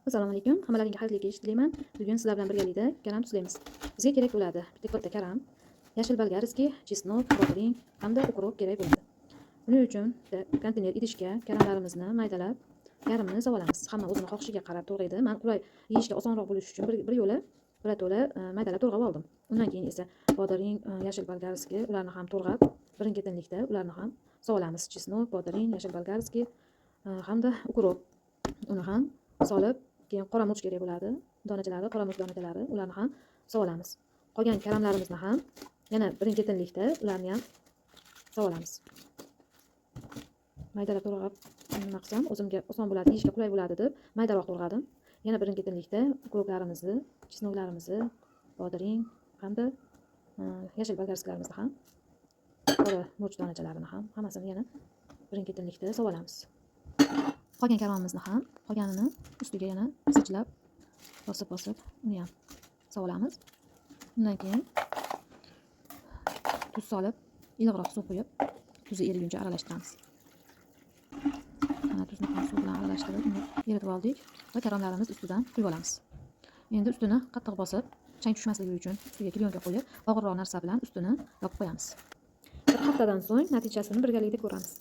Assalomu alaykum. Hammalaringga xayrli kech tilayman. Bugun sizlar bilan birgalikda karam tuzlaymiz. Bizga kerak bo'ladi bitta katta karam, yashil bolgarskiy, chesnok, brokoli hamda ukrop kerak bo'ladi. Buning uchun konteyner idishga karamlarimizni maydalab, yarmini solamiz. Hamma o'zini xohishiga qarab to'g'raydi. Men qulay yeyishga osonroq bo'lishi uchun bir yo'li birato'la maydalab to'g'rab oldim. Undan keyin esa bodaring, yashil bolgarskiy ularni ham to'g'rab, birin-ketinlikda ularni ham solamiz. Chesnok, bodaring, yashil bolgarskiy hamda ukrop. Uni ham solib, keyin qora murch kerak bo'ladi. Donachalari, qora murch donachalari, ularni ham solamiz. Qolgan karamlarimizni ham yana birin-ketinlikda ularni ham solamiz. Maydalab to'g'rab nima qilsam, o'zimga oson bo'ladi, yeyishga qulay bo'ladi deb maydaroq to'g'radim. Yana birin-ketinlikda ukroplarimizni, chesnoklarimizni, bodaring hamda yashil bolgarsklarimizni ham, qora murch donachalarini ham hammasini yana birin-ketinlikda solamiz. Qolgan karamimizni ham qolganini ustiga yana sichlab bosib uni ham solamiz. Undan keyin tuz solib, iliqroq suv quyib, tuzi eriguncha aralashtiramiz. Mana tuzni ham suv bilan aralashtirib, uni eritib oldik va karamlarimiz ustidan quyib olamiz. Endi ustini qattiq bosib, chang tushmasligi uchun ustiga klyonka qo'yib, og'irroq narsa bilan ustini yopib qo'yamiz. Bir haftadan so'ng natijasini birgalikda ko'ramiz.